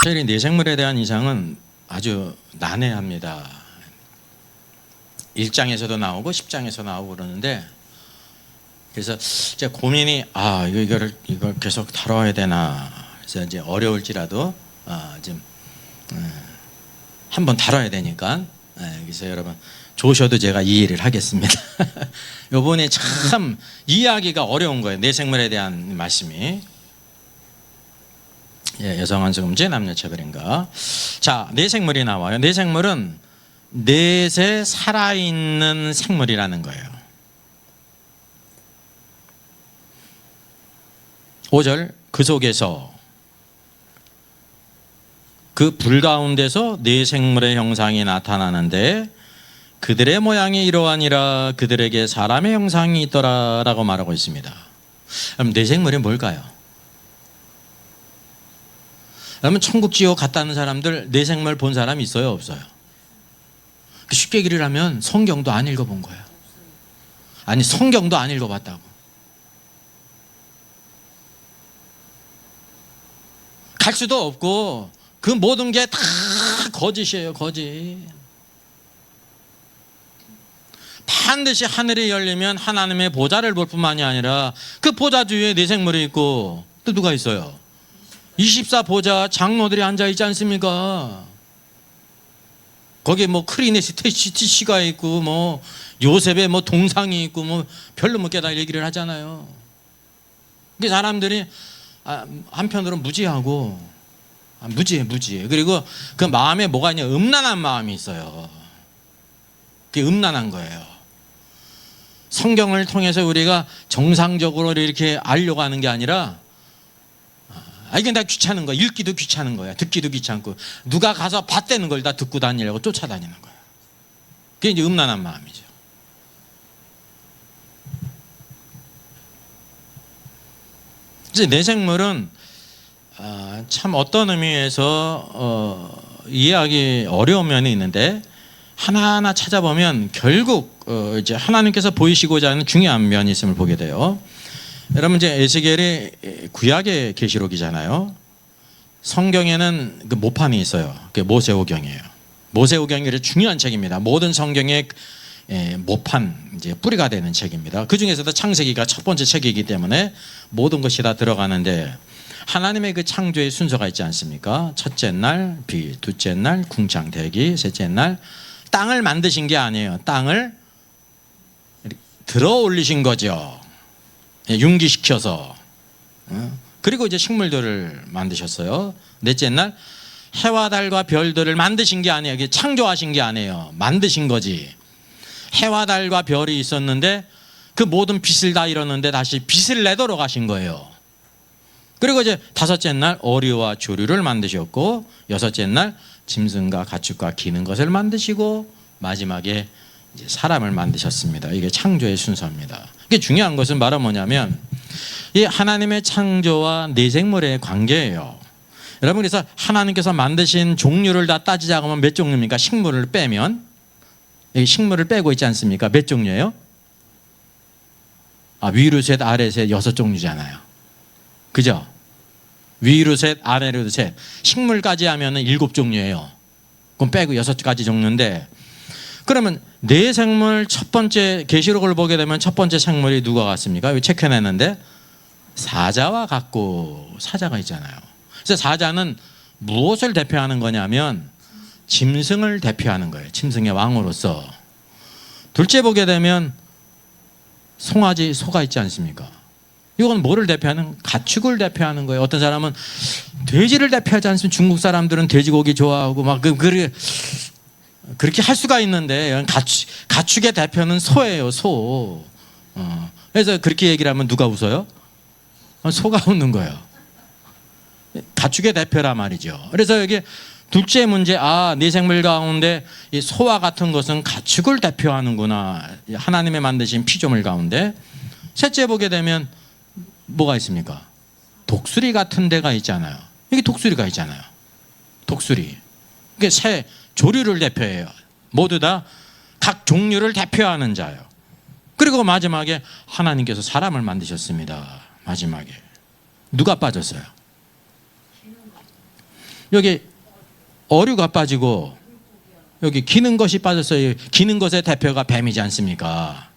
사실 내 생물에 대한 이상은 아주 난해합니다. 1장에서도 나오고 10장에서 나오고 그러는데, 그래서 이제 고민이 이걸 계속 다뤄야 되나. 그래서 이제 어려울지라도 좀 한번 다뤄야 되니까. 그래서 여러분 조셔도 제가 이해를 하겠습니다. 이번에 참 이해하기가 어려운 거예요. 내 생물에 대한 말씀이. 여성한성음제 남녀차별인가. 자, 내 생물이 나와요. 내 생물은 넷에 살아있는 생물이라는 거예요. 5절, 그 속에서 그 불 가운데서 네 생물의 형상이 나타나는데 그들의 모양이 이러하니라. 그들에게 사람의 형상이 있더라 라고 말하고 있습니다. 그럼 네 생물이 뭘까요? 그러면 천국 지옥 갔다는 사람들 네 생물 본 사람 있어요, 없어요? 쉽게 얘기를 하면 성경도 안 읽어본 거예요. 아니, 성경도 안 읽어봤다고. 갈 수도 없고 그 모든 게 다 거짓이에요, 거짓. 반드시 하늘이 열리면 하나님의 보좌를 볼 뿐만이 아니라 그 보좌 주위에 네 생물이 있고 또 누가 있어요? 24보좌 장로들이 앉아 있지 않습니까? 거기에 뭐 크리네스테시가 있고 뭐 요셉의 뭐 동상이 있고 뭐 별로 못 깨달아 얘기를 하잖아요. 그 사람들이 한편으로 무지해. 그리고 그 마음에 뭐가 있냐, 음란한 마음이 있어요. 그게 음란한 거예요. 성경을 통해서 우리가 정상적으로 이렇게 알려고 하는 게 아니라, 이게 다 귀찮은 거야. 읽기도 귀찮은 거야. 듣기도 귀찮고, 누가 가서 봤다는 걸 다 듣고 다니려고 쫓아다니는 거야. 그게 이제 음란한 마음이죠. 이제 내 생물은 참 어떤 의미에서 이해하기 어려운 면이 있는데, 하나하나 찾아보면 결국 이제 하나님께서 보이시고자 하는 중요한 면이 있음을 보게 돼요. 여러분, 이제 에스겔이 구약의 계시록이잖아요. 성경에는 그 모판이 있어요. 그게 모세오경이에요. 모세오경이 중요한 책입니다. 모든 성경의 모판, 이제 뿌리가 되는 책입니다. 그 중에서도 창세기가 첫 번째 책이기 때문에 모든 것이 다 들어가는데, 하나님의 그 창조의 순서가 있지 않습니까? 첫째 날 비, 둘째 날 궁창대기, 셋째 날 땅을 만드신 게 아니에요. 땅을 들어 올리신 거죠. 융기시켜서. 그리고 이제 식물들을 만드셨어요. 넷째 날 해와 달과 별들을 만드신 게 아니에요. 창조하신 게 아니에요. 만드신 거지. 해와 달과 별이 있었는데 그 모든 빛을 다 잃었는데 다시 빛을 내도록 하신 거예요. 그리고 이제 다섯째 날 어류와 조류를 만드셨고, 여섯째 날 짐승과 가축과 기는 것을 만드시고, 마지막에 이제 사람을 만드셨습니다. 이게 창조의 순서입니다. 이게 중요한 것은 바로 뭐냐면, 이 하나님의 창조와 내 생물의 관계예요. 여러분, 그래서 하나님께서 만드신 종류를 다 따지자고 하면 몇 종류입니까? 식물을 빼면, 여기 식물을 빼고 있지 않습니까? 몇 종류예요? 위로 셋, 아래 셋, 6종류잖아요. 그죠? 위로 셋, 아래로 셋. 식물까지 하면 7종류예요. 그럼 빼고 6가지 종류인데, 그러면 내 생물 첫 번째 계시록을 보게 되면 첫 번째 생물이 누가 같습니까? 여기 체크해냈는데 사자와 같고, 사자가 있잖아요. 그래서 사자는 무엇을 대표하는 거냐면 짐승을 대표하는 거예요. 짐승의 왕으로서. 둘째 보게 되면 송아지, 소가 있지 않습니까? 이건 뭐를 대표하는? 가축을 대표하는 거예요. 어떤 사람은 돼지를 대표하지 않습니까? 중국 사람들은 돼지고기 좋아하고 막 그렇게 할 수가 있는데, 가축의 대표는 소예요, 소. 그래서 그렇게 얘기를 하면 누가 웃어요? 소가 웃는 거예요. 가축의 대표라 말이죠. 그래서 여기 둘째 문제, 네 생물 가운데 이 소와 같은 것은 가축을 대표하는구나. 하나님의 만드신 피조물 가운데. 셋째 보게 되면 뭐가 있습니까? 독수리 같은 데가 있잖아요. 여기 독수리가 있잖아요. 독수리. 그게 새 조류를 대표해요. 모두 다 각 종류를 대표하는 자예요. 그리고 마지막에 하나님께서 사람을 만드셨습니다. 마지막에 누가 빠졌어요? 여기 어류가 빠지고 여기 기는 것이 빠졌어요. 기는 것의 대표가 뱀이지 않습니까?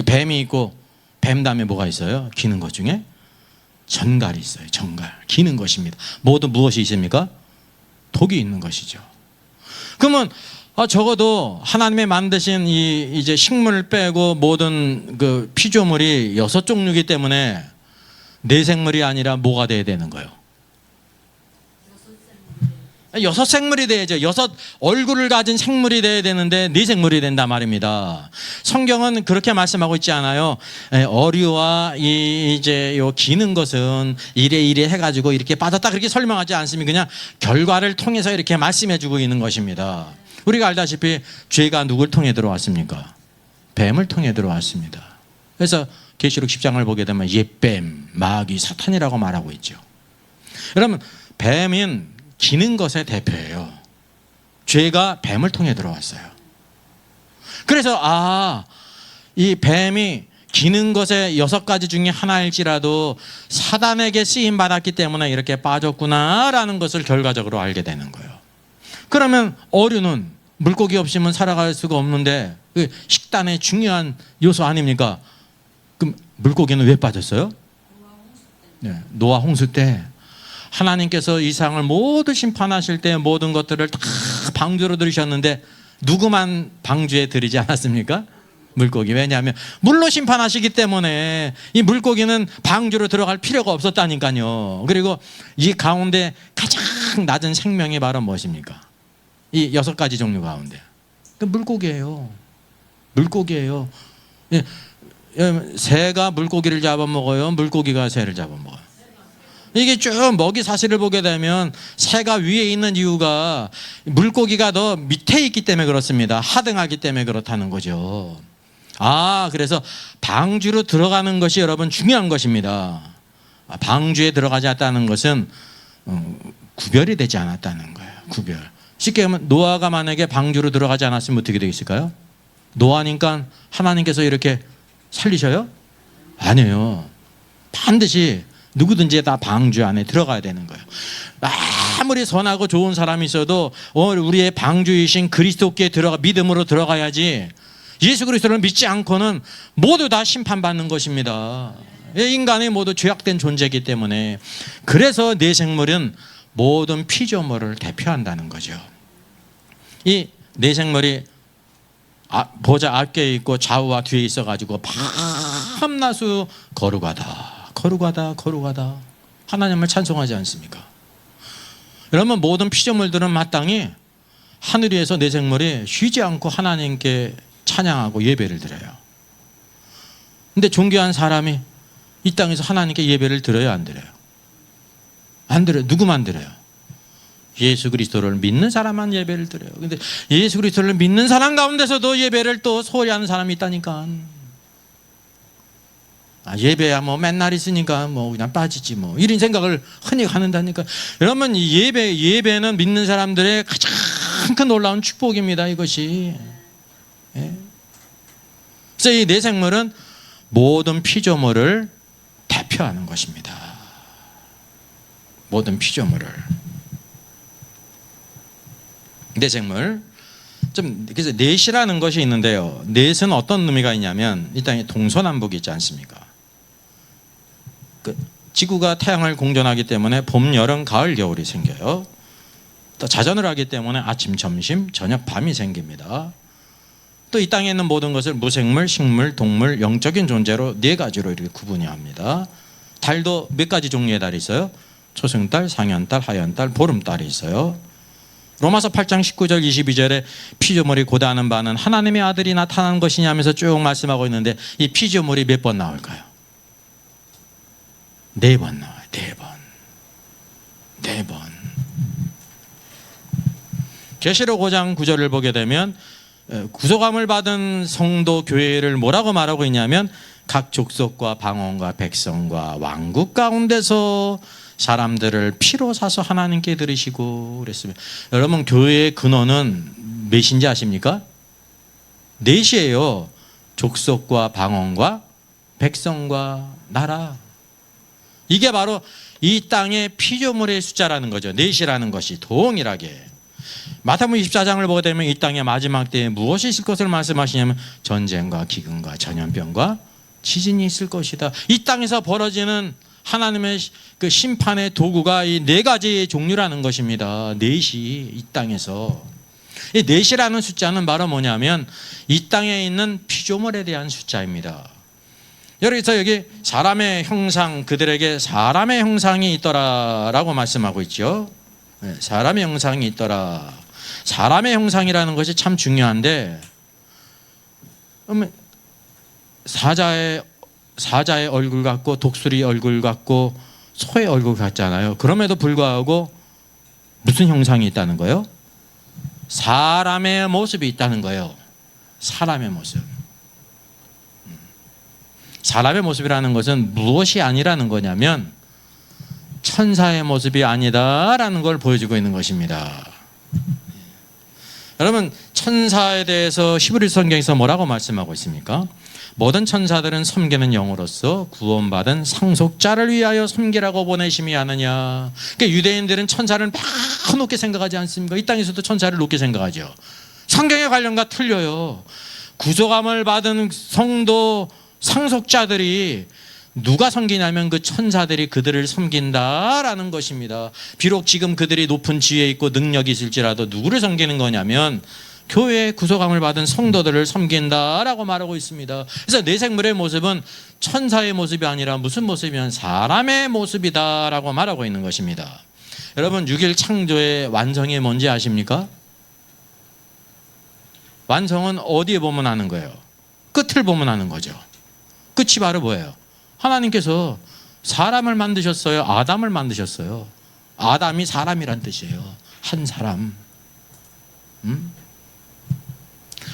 뱀이 있고 뱀 다음에 뭐가 있어요? 기는 것 중에 전갈이 있어요. 전갈. 기는 것입니다. 모두 무엇이 있습니까? 독이 있는 것이죠. 그러면 적어도 하나님의 만드신 이제 식물을 빼고 모든 그 피조물이 6종류이기 때문에 내생물이 아니라 뭐가 돼야 되는 거예요? 6생물이 돼야죠. 6 얼굴을 가진 생물이 돼야 되는데 4생물이 된단 말입니다. 성경은 그렇게 말씀하고 있지 않아요. 어류와 이제 요 기는 것은 이래 해가지고 이렇게 빠졌다 그렇게 설명하지 않습니다. 그냥 결과를 통해서 이렇게 말씀해주고 있는 것입니다. 우리가 알다시피 죄가 누굴 통해 들어왔습니까? 뱀을 통해 들어왔습니다. 그래서 계시록 10장을 보게 되면 옛뱀, 마귀, 사탄이라고 말하고 있죠. 여러분, 뱀은 기는 것의 대표예요. 죄가 뱀을 통해 들어왔어요. 그래서 이 뱀이 기는 것의 6가지 중에 하나일지라도 사단에게 쓰임 받았기 때문에 이렇게 빠졌구나라는 것을 결과적으로 알게 되는 거예요. 그러면 어류는 물고기 없이는 살아갈 수가 없는데 식단의 중요한 요소 아닙니까? 그럼 물고기는 왜 빠졌어요? 노아 홍수 때 하나님께서 이 세상을 모두 심판하실 때 모든 것들을 다 방주로 들이셨는데 누구만 방주에 들이지 않았습니까? 물고기. 왜냐하면 물로 심판하시기 때문에 이 물고기는 방주로 들어갈 필요가 없었다니까요. 그리고 이 가운데 가장 낮은 생명이 바로 무엇입니까? 이 6가지 종류 가운데 그 물고기예요. 물고기예요. 새가 물고기를 잡아먹어요? 물고기가 새를 잡아먹어요? 이게 쭉 먹이 사슬을 보게 되면 새가 위에 있는 이유가 물고기가 더 밑에 있기 때문에 그렇습니다. 하등하기 때문에 그렇다는 거죠. 그래서 방주로 들어가는 것이 여러분 중요한 것입니다. 방주에 들어가지 않았다는 것은 구별이 되지 않았다는 거예요. 구별. 쉽게 하면 노아가 만약에 방주로 들어가지 않았으면 어떻게 되겠을까요? 노아니까 하나님께서 이렇게 살리셔요? 아니에요. 반드시 누구든지 다 방주 안에 들어가야 되는 거예요. 아무리 선하고 좋은 사람이 있어도 우리의 방주이신 그리스도께 믿음으로 들어가야지. 예수 그리스도를 믿지 않고는 모두 다 심판받는 것입니다. 인간이 모두 죄악된 존재이기 때문에. 그래서 내생물은 모든 피조물을 대표한다는 거죠. 이 내생물이 보좌 앞에 있고 좌우와 뒤에 있어가지고 밤낮으로 거룩하다 하나님을 찬송하지 않습니까? 그러면 모든 피조물들은 마땅히 하늘 위에서 내생물이 쉬지 않고 하나님께 찬양하고 예배를 드려요. 근데 존귀한 사람이 이 땅에서 하나님께 예배를 드려요, 안 드려요? 안 드려요. 누구만 드려요? 예수 그리스도를 믿는 사람만 예배를 드려요. 근데 예수 그리스도를 믿는 사람 가운데서도 예배를 또 소홀히 하는 사람이 있다니까. 예배야 맨날 있으니까 그냥 빠지지 이런 생각을 흔히 하는다니까. 여러분, 예배는 믿는 사람들의 가장 큰 놀라운 축복입니다, 이것이. 그래서 이 내생물은 모든 피조물을 대표하는 것입니다. 모든 피조물을. 내생물. 그래서 넷이라는 것이 있는데요. 넷은 어떤 의미가 있냐면 이 땅에 동서남북이 있지 않습니까? 지구가 태양을 공전하기 때문에 봄, 여름, 가을, 겨울이 생겨요. 또 자전을 하기 때문에 아침, 점심, 저녁, 밤이 생깁니다. 또 이 땅에 있는 모든 것을 무생물, 식물, 동물, 영적인 존재로 4가지로 이렇게 구분이 합니다. 달도 몇 가지 종류의 달이 있어요? 초승달, 상현달, 하현달, 보름달이 있어요. 로마서 8장 19절 22절에 피조물이 고대하는 바는 하나님의 아들이 나타난 것이냐 하면서 쭉 말씀하고 있는데 이 피조물이 몇 번 나올까요? 4번 나와요. 4번. 계시록 5장 9절을 보게 되면 구속함을 받은 성도 교회를 뭐라고 말하고 있냐면 각 족속과 방언과 백성과 왕국 가운데서 사람들을 피로 사서 하나님께 드리시고 그랬습니다. 여러분, 교회의 근원은 몇인지 아십니까? 4이에요. 족속과 방언과 백성과 나라. 이게 바로 이 땅의 피조물의 숫자라는 거죠. 넷이라는 것이 동일하게. 마태복음 24장을 보게 되면 이 땅의 마지막 때에 무엇이 있을 것을 말씀하시냐면 전쟁과 기근과 전염병과 지진이 있을 것이다. 이 땅에서 벌어지는 하나님의 그 심판의 도구가 이 네 가지의 종류라는 것입니다. 넷이 이 땅에서. 이 넷이라는 숫자는 바로 뭐냐면 이 땅에 있는 피조물에 대한 숫자입니다. 여기서 여기 사람의 형상, 그들에게 사람의 형상이 있더라라고 말씀하고 있죠. 사람의 형상이 있더라. 사람의 형상이라는 것이 참 중요한데, 사자의 얼굴 같고 독수리 얼굴 같고 소의 얼굴 같잖아요. 그럼에도 불구하고 무슨 형상이 있다는 거예요? 사람의 모습이 있다는 거예요. 사람의 모습. 사람의 모습이라는 것은 무엇이 아니라는 거냐면 천사의 모습이 아니다라는 걸 보여주고 있는 것입니다. 여러분, 천사에 대해서 히브리 성경에서 뭐라고 말씀하고 있습니까? 모든 천사들은 섬기는 영으로서 구원받은 상속자를 위하여 섬기라고 보내심이 아느냐. 그러니까 유대인들은 천사를 막 높게 생각하지 않습니까? 이 땅에서도 천사를 높게 생각하죠. 성경의 관련과 틀려요. 구속함을 받은 성도 상속자들이 누가 섬기냐면 그 천사들이 그들을 섬긴다라는 것입니다. 비록 지금 그들이 높은 지혜에 있고 능력이 있을지라도 누구를 섬기는 거냐면 교회의 구속함을 받은 성도들을 섬긴다라고 말하고 있습니다. 그래서 내 생물의 모습은 천사의 모습이 아니라 무슨 모습이면 사람의 모습이다라고 말하고 있는 것입니다. 여러분, 6일 창조의 완성이 뭔지 아십니까? 완성은 어디에 보면 아는 거예요? 끝을 보면 아는 거죠. 끝이 바로 뭐예요? 하나님께서 사람을 만드셨어요? 아담을 만드셨어요? 아담이 사람이란 뜻이에요. 한 사람.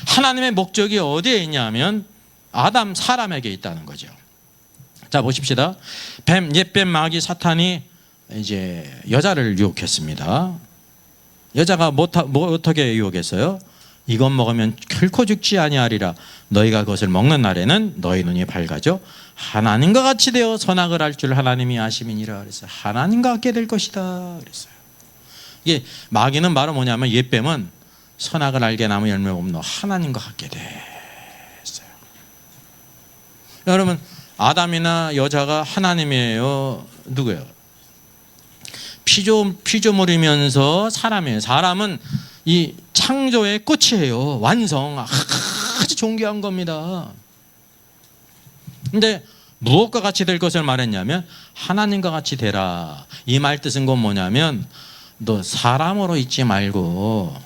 하나님의 목적이 어디에 있냐면 아담 사람에게 있다는 거죠. 자, 보십시다. 옛뱀 마귀 사탄이 이제 여자를 유혹했습니다. 여자가 어떻게 유혹했어요? 이것 먹으면 결코 죽지 아니하리라. 너희가 그것을 먹는 날에는 너희 눈이 밝아져 하나님과 같이 되어 선악을 알 줄 하나님이 아심이니라. 그랬어요. 하나님과 같게 될 것이다. 그랬어요. 이게 마귀는 바로 뭐냐면 옛뱀은 선악을 알게 나무 열매 없노 하나님과 같게 됐어요. 여러분, 아담이나 여자가 하나님이에요? 누구예요? 피조물이면서 사람이에요. 사람은 이 창조의 끝이에요. 완성. 아주 존귀한 겁니다. 근데 무엇과 같이 될 것을 말했냐면 하나님과 같이 되라. 이 말 뜻은 건 뭐냐면 너 사람으로 있지 말고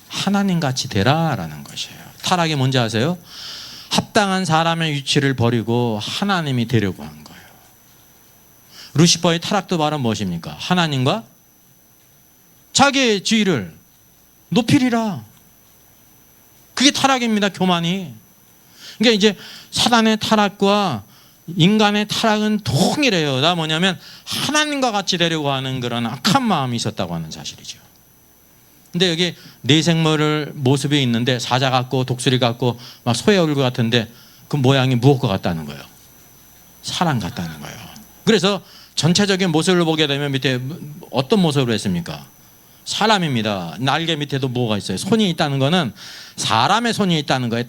하나님 같이 되라라는 것이에요. 타락이 뭔지 아세요? 합당한 사람의 위치를 버리고 하나님이 되려고 한 거예요. 루시퍼의 타락도 바로 무엇입니까? 하나님과 자기의 지위를 높이리라. 그게 타락입니다. 교만이. 그러니까 이제 사단의 타락과 인간의 타락은 동일해요. 다 뭐냐면 하나님과 같이 되려고 하는 그런 악한 마음이 있었다고 하는 사실이죠. 근데 여기 네 생물을 모습이 있는데 사자 같고 독수리 같고 막 소의 얼굴 같은데 그 모양이 무엇과 같다는 거예요? 사람 같다는 거예요. 그래서 전체적인 모습을 보게 되면 밑에 어떤 모습으로 했습니까? 사람입니다. 날개 밑에도 뭐가 있어요? 손이 있다는 거는 사람의 손이 있다는 거예요.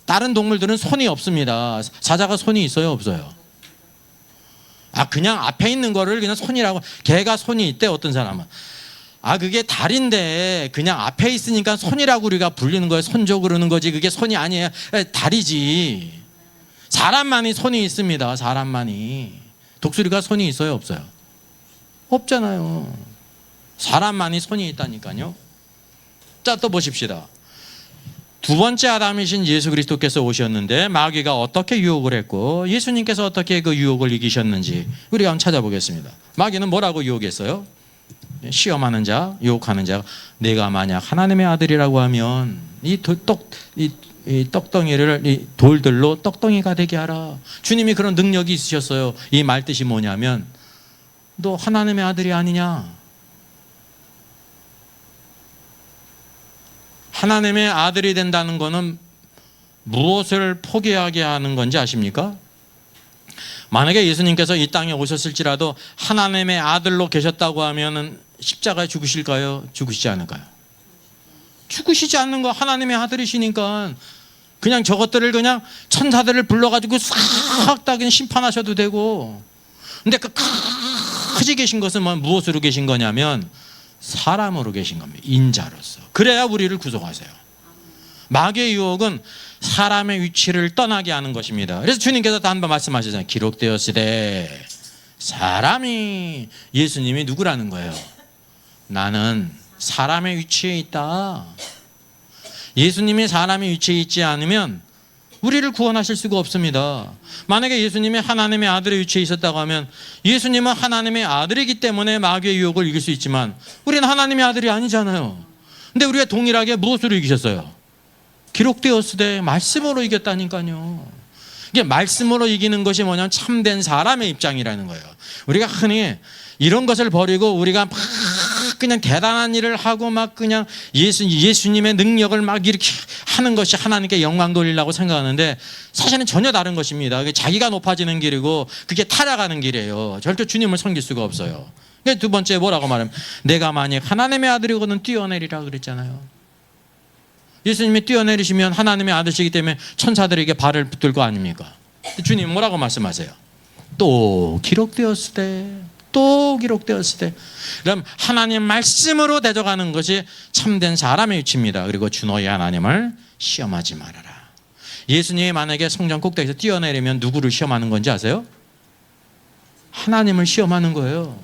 다른 동물들은 손이 없습니다. 사자가 손이 있어요? 없어요? 그냥 앞에 있는 거를 그냥 손이라고. 개가 손이 있대. 어떤 사람은 그게 다리인데 그냥 앞에 있으니까 손이라고 우리가 불리는 거예요. 손조 그러는 거지 그게 손이 아니에요. 다리지. 사람만이 손이 있습니다. 사람만이. 독수리가 손이 있어요? 없어요? 없잖아요. 사람만이 손이 있다니까요. 자, 또 보십시다. 두 번째 아담이신 예수 그리스도께서 오셨는데 마귀가 어떻게 유혹을 했고 예수님께서 어떻게 그 유혹을 이기셨는지 우리가 한번 찾아보겠습니다. 마귀는 뭐라고 유혹했어요? 시험하는 자, 유혹하는 자, 내가 만약 하나님의 아들이라고 하면 이 떡덩이를 이 돌들로 떡덩이가 되게 하라. 주님이 그런 능력이 있으셨어요. 이 말 뜻이 뭐냐면 너 하나님의 아들이 아니냐? 하나님의 아들이 된다는 것은 무엇을 포기하게 하는 건지 아십니까? 만약에 예수님께서 이 땅에 오셨을지라도 하나님의 아들로 계셨다고 하면은 십자가에 죽으실까요? 죽으시지 않을까요? 죽으시지 않는 거. 하나님의 아들이시니까 그냥 저것들을 그냥 천사들을 불러가지고 싹 다 그냥 심판하셔도 되고. 근데 그 크지 계신 것은 무엇으로 계신 거냐면 사람으로 계신 겁니다. 인자로서. 그래야 우리를 구속하세요. 마귀의 유혹은 사람의 위치를 떠나게 하는 것입니다. 그래서 주님께서 한 번 말씀하셨잖아요. 기록되었으되 사람이, 예수님이 누구라는 거예요? 나는 사람의 위치에 있다. 예수님이 사람의 위치에 있지 않으면 우리를 구원하실 수가 없습니다. 만약에 예수님이 하나님의 아들의 위치에 있었다고 하면 예수님은 하나님의 아들이기 때문에 마귀의 유혹을 이길 수 있지만 우리는 하나님의 아들이 아니잖아요. 근데 우리가 동일하게 무엇으로 이기셨어요? 기록되었으되 말씀으로 이겼다니까요. 이게 말씀으로 이기는 것이 뭐냐면 참된 사람의 입장이라는 거예요. 우리가 흔히 이런 것을 버리고 우리가 막 그냥 대단한 일을 하고 막 그냥 예수님의 능력을 막 이렇게 하는 것이 하나님께 영광 돌리려고 생각하는데 사실은 전혀 다른 것입니다. 자기가 높아지는 길이고 그게 타락하는 길이에요. 절대 주님을 섬길 수가 없어요. 두 번째 뭐라고 말하면 내가 만약 하나님의 아들이거든 뛰어내리라 그랬잖아요. 예수님이 뛰어내리시면 하나님의 아들이시기 때문에 천사들에게 발을 붙들 거 아닙니까? 주님 뭐라고 말씀하세요? 또 기록되었으되, 또 기록되었으되. 그럼 하나님 말씀으로 대적하는 것이 참된 사람의 위치입니다. 그리고 주 너희 하나님을 시험하지 말아라. 예수님이 만약에 성전 꼭대기에서 뛰어내리면 누구를 시험하는 건지 아세요? 하나님을 시험하는 거예요.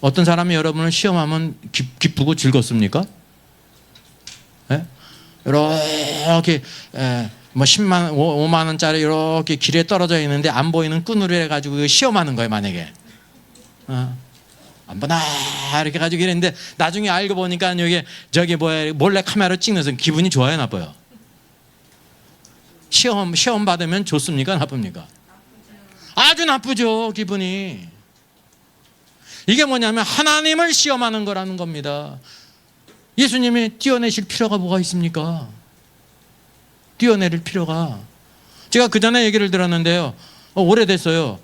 어떤 사람이 여러분을 시험하면 기쁘고 즐겁습니까? 네? 이렇게 뭐 10만, 5만 원짜리 이렇게 길에 떨어져 있는데 안 보이는 끈으로 해가지고 시험하는 거예요. 만약에 안 보나 이렇게 가지고 이랬는데 나중에 알고 보니까 여기 저기 뭐야 몰래 카메라 찍면서 기분이 좋아요, 나빠요? 시험 받으면 좋습니까, 나쁩니까? 아주 나쁘죠, 기분이. 이게 뭐냐면 하나님을 시험하는 거라는 겁니다. 예수님이 뛰어내실 필요가 뭐가 있습니까? 뛰어내릴 필요가. 제가 그 전에 얘기를 들었는데요. 오래됐어요.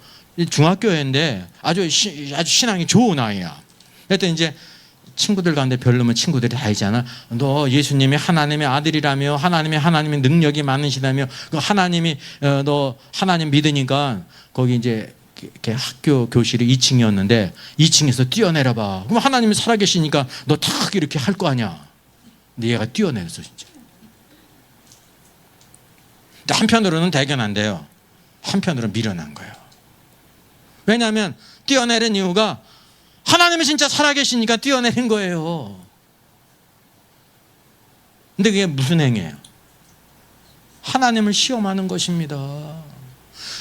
중학교인데 아주 신앙이 좋은 아이야. 그랬더니 이제 친구들 가운데 별로면 친구들이 다 있잖아. 너 예수님이 하나님의 아들이라며, 하나님의 능력이 많으시다며, 하나님이 너 하나님 믿으니까 거기 이제 이렇게 학교 교실이 2층이었는데 2층에서 뛰어내려봐. 그럼 하나님이 살아계시니까 너 탁 이렇게 할 거 아니야. 근데 얘가 뛰어내렸어 진짜. 근데 한편으로는 대견한데요, 한편으로는 미련한 거예요. 왜냐하면 뛰어내린 이유가 하나님이 진짜 살아계시니까 뛰어내린 거예요. 근데 그게 무슨 행위예요? 하나님을 시험하는 것입니다.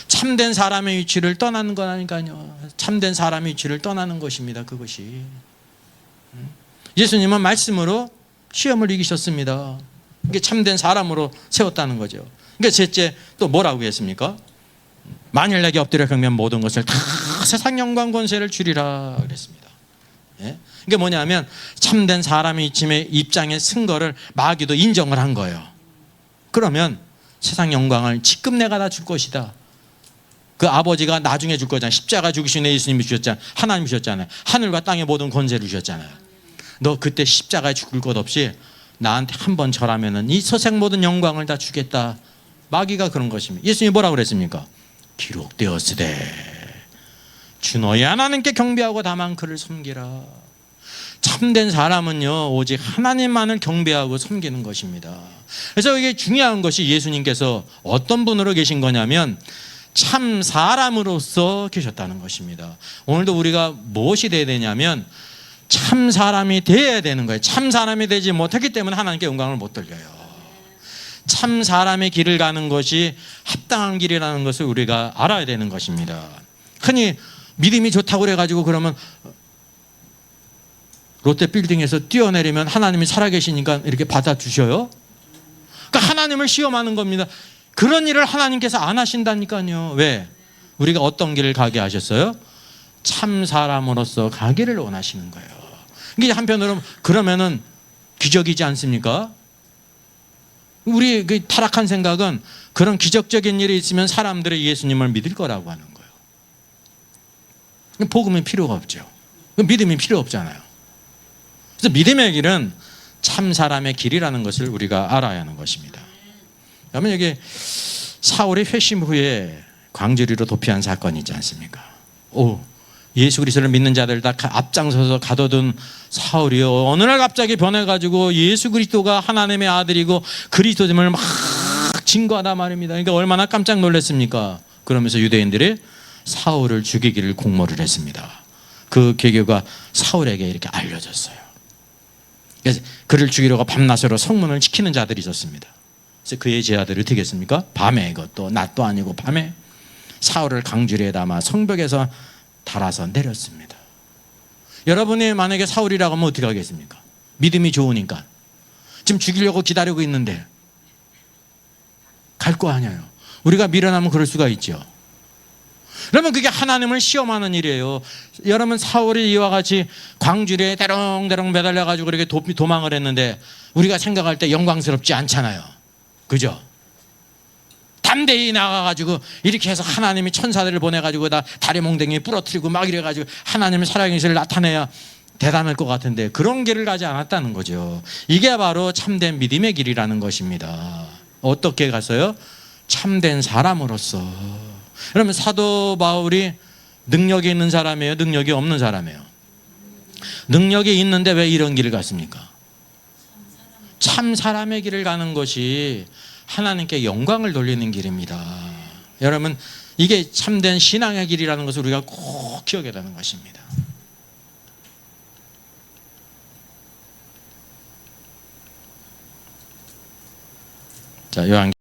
참된 사람의 위치를 떠나는 거라니까요. 참된 사람의 위치를 떠나는 것입니다. 그것이. 예수님은 말씀으로 시험을 이기셨습니다. 이게 참된 사람으로 세웠다는 거죠. 그러니까 셋째 또 뭐라고 했습니까? 만일 내게 엎드려 경면 모든 것을 다 세상 영광 권세를 주리라 그랬습니다. 예? 이게 뭐냐면 참된 사람의 입장에 쓴 거를 마귀도 인정을 한 거예요. 그러면 세상 영광을 지금 내가 다 줄 것이다. 그 아버지가 나중에 줄 거잖아요. 십자가 죽으신 예수님이 주셨잖아요. 하나님이 주셨잖아요. 하늘과 땅의 모든 권세를 주셨잖아요. 너 그때 십자가에 죽을 것 없이 나한테 한 번 절하면은 이 세상 모든 영광을 다 주겠다. 마귀가 그런 것입니다. 예수님이 뭐라고 그랬습니까? 기록되었으되 주 너희 하나님께 경배하고 다만 그를 섬기라. 참된 사람은요 오직 하나님만을 경배하고 섬기는 것입니다. 그래서 이게 중요한 것이 예수님께서 어떤 분으로 계신 거냐면 참 사람으로서 계셨다는 것입니다. 오늘도 우리가 무엇이 돼야 되냐면 참 사람이 돼야 되는 거예요. 참 사람이 되지 못했기 때문에 하나님께 영광을 못 돌려요. 참 사람의 길을 가는 것이 합당한 길이라는 것을 우리가 알아야 되는 것입니다. 흔히 믿음이 좋다고 그래가지고 그러면 롯데빌딩에서 뛰어내리면 하나님이 살아계시니까 이렇게 받아주셔요? 그러니까 하나님을 시험하는 겁니다. 그런 일을 하나님께서 안 하신다니까요. 왜? 우리가 어떤 길을 가게 하셨어요? 참 사람으로서 가기를 원하시는 거예요. 이게 한편으로는 그러면은 기적이지 않습니까? 우리 그 타락한 생각은 그런 기적적인 일이 있으면 사람들이 예수님을 믿을 거라고 하는 거예요. 복음이 필요가 없죠. 믿음이 필요 없잖아요. 그래서 믿음의 길은 참 사람의 길이라는 것을 우리가 알아야 하는 것입니다. 그러면 여기 사울이 회심 후에 광주리로 도피한 사건이 있지 않습니까? 예수 그리스도를 믿는 자들 다 앞장서서 가둬둔 사울이요, 어느 날 갑자기 변해가지고 예수 그리스도가 하나님의 아들이고 그리스도됨을 막 증거하다 말입니다. 그러니까 얼마나 깜짝 놀랐습니까? 그러면서 유대인들이 사울을 죽이기를 공모를 했습니다. 그 계교가 사울에게 이렇게 알려졌어요. 그래서 그를 죽이려고 밤낮으로 성문을 지키는 자들이 있었습니다. 그래서 그의 제자들이 어떻게 했습니까? 밤에, 이것도 낮도 아니고 밤에 사울을 강주리에 담아 성벽에서 달아서 내렸습니다. 여러분이 만약에 사울이라고 하면 어떻게 하겠습니까? 믿음이 좋으니까 지금 죽이려고 기다리고 있는데 갈 거 아니에요. 우리가 미련하면 그럴 수가 있죠. 그러면 그게 하나님을 시험하는 일이에요. 여러분, 사울이 이와 같이 광주리에 대롱대롱 매달려 가지고 그렇게 도망을 했는데 우리가 생각할 때 영광스럽지 않잖아요. 그죠? 담대히 나가가지고 이렇게 해서 하나님이 천사들을 보내가지고 다 다리 몽댕이 부러뜨리고 막 이래가지고 하나님의 살아계심을 나타내야 대단할 것 같은데 그런 길을 가지 않았다는 거죠. 이게 바로 참된 믿음의 길이라는 것입니다. 어떻게 갔어요? 참된 사람으로서. 그러면 사도 바울이 능력이 있는 사람이에요? 능력이 없는 사람이에요? 능력이 있는데 왜 이런 길을 갔습니까? 참 사람의 길을 가는 것이 하나님께 영광을 돌리는 길입니다. 여러분, 이게 참된 신앙의 길이라는 것을 우리가 꼭 기억해야 되는 것입니다. 자, 요한